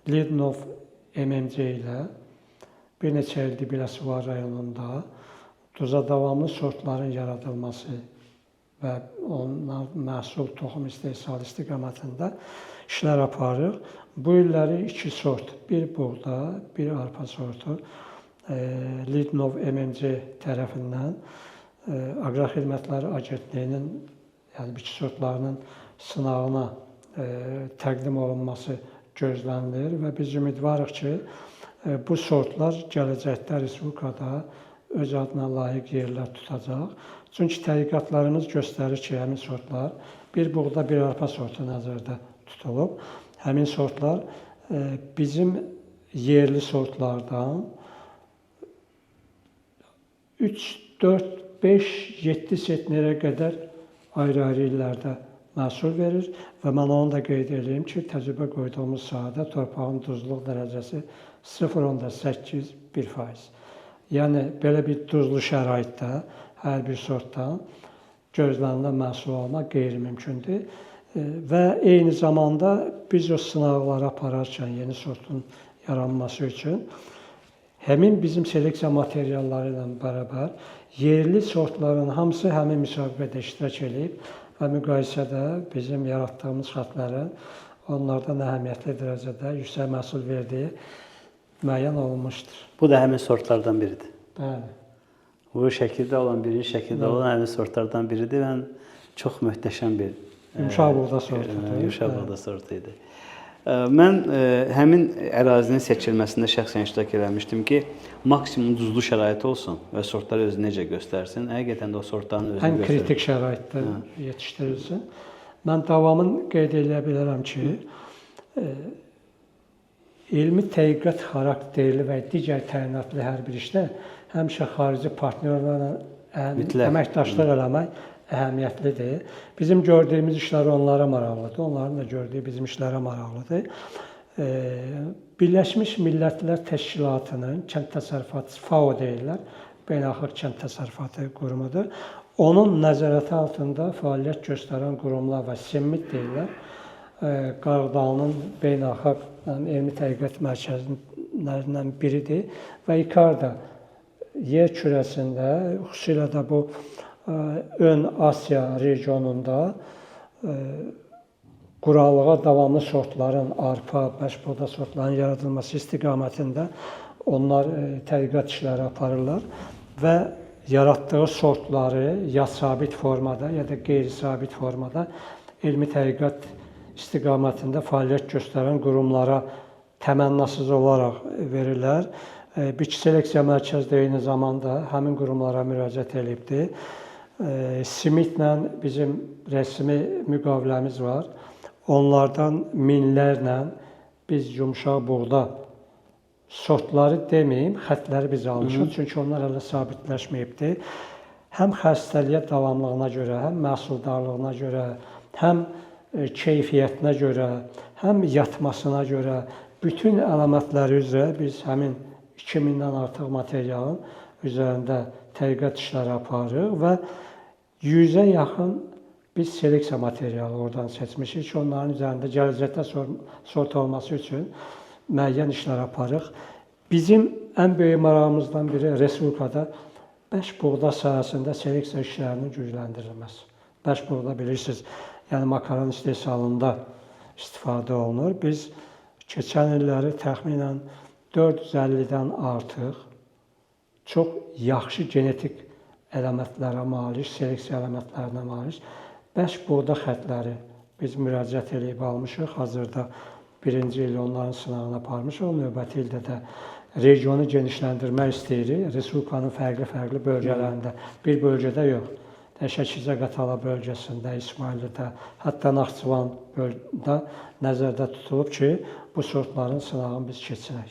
Lidnov MMC ilə bir neçə ildir Biləsuvar rayonunda duza davamlı sortların yaradılması və onlar məhsul toxum istehsalı istiqamətində işlər aparırıq. Bu illəri 2 sort, bir buğda, bir arpa sortu Lidnov MMC tərəfindən Aqrar Xidmətləri Agentliyinin, yəni bitki sortlarının sınağına təqdim olunması gözlənilir və biz ümidvarıq ki, bu sortlar gələcəkdə Respublikada öz adına layiq yerlər tutacaq. Çünki tədqiqatlarımız göstərir ki, həmin sortlar bir buğda, bir arpa sortu nəzərdə tutulub. Həmin sortlar bizim yerli sortlardan 3, 4, 5, 7 sentnerə qədər ayrı-ayrı illərdə məhsul verir və mən onu da qeyd edeyim ki, təcrübə qoyduğumuz sahədə torpağın duzluq dərəcəsi 0,8-1%. Yəni, belə bir duzlu şəraitdə hər bir sortdan gözlənilən məhsul almaq qeyri-mümkündür. Və eyni zamanda biz o sınaqları apararkən yeni sortun yaranması üçün həmin bizim seleksiya materialları ilə bərabər yerli sortların hamısı həmin müsabiqədə iştirak edib və müqayisədə bizim yaratdığımız xətlərin onlardan əhəmiyyətli dərəcədə yüksək məhsul verdiyi müəyyən olunmuşdur. Bu da həmin sortlardan biridir. Bəli. Bu şəkildə olan, birinci şəkildə olan həmin sortlardan biridir. Çox möhtəşəm bir yumşaq buğda sortudur. Yumşaq buğda sortu idi. Mən həmin ərazinin seçilməsində şəxsən iştirak eləmişdim ki, maksimum duzlu şərait olsun və sortlar özünü necə göstərsin. Həqiqətən də o sortların özünü göstərir. Ən kritik şəraitdə yetişdirilsin. Mən davamını qeyd edə bilərəm ki, elmi tədqiqat xarakterli və digər təyinatlı hər bir işdə həmişə xarici partnyorlarla əməkdaşlıq eləmək əhəmiyyətlidir. Bizim gördüyümüz işlər onlara maraqlıdır, onların da gördüyü bizim işlərə maraqlıdır. Birləşmiş Millətlər Təşkilatının Kənd Təsərrüfatı FAO deyirlər, Beynəlxalq Kənd Təsərrüfatı Qurumudur. Onun nəzarəti altında fəaliyyət göstərən qurumlar və SEMMİT deyirlər. Qarğıdağının beynəlxalq elmi tədqiqat mərkəzlərindən biridir və İKARDA yer kürəsində, xüsusilə də bu Ön Asiya regionunda quraqlığa davamlı sortların, arpa, bəşbuğda sortların yaradılması istiqamətində onlar tədqiqat işləri aparırlar və yaratdığı sortları ya sabit formada, ya da qeyri-sabit formada elmi tədqiqat istiqamətində fəaliyyət göstərən qurumlara təmənnasız olaraq verirlər. Bitki Seleksiya Mərkəzi də eyni zamanda həmin qurumlara müraciət edibdir. SİMİT-lə bizim rəsmi müqaviləmiz var. Onlardan minlərlə biz yumşaq buğda sortları deməyim, xətləri biz almışıq. Çünki onlar hələ sabitləşməyibdir. Həm xəstəliyə davamlılığına görə, həm məhsuldarlığına görə, həm keyfiyyətinə görə, həm yatmasına görə bütün əlamətləri üzrə biz həmin 2000-dən artıq materialın üzərində tədqiqat işləri aparırıq və 100-ə yaxın biz seleksiya materialı oradan seçmişik ki, onların üzərində gələcəkdə sort olması üçün müəyyən işlər aparırıq. Bizim ən böyük marağımızdan biri Respublikada bəş-buğda sahəsində seleksiya işlərinin gücləndirilməsi. Bəş-buğda bilirsiniz, yəni makaron istehsalında istifadə olunur. Biz keçən illəri təxminən 450-dən artıq çox yaxşı genetik əlamətlərə malik, seleksiya əlamətlərinə malik bəş-buğda xətləri biz müraciət edib almışıq. Hazırda birinci il onların sınağını aparmışıq. Növbəti ildə də regionu genişləndirmək istəyirik. Respublikanın fərqli bölgələrində, bir bölgədə yox. Şəkizə-Qatala bölgəsində, İsmailidə, hətta Naxçıvanda nəzərdə tutulub ki, bu sortların sınağını biz keçirək.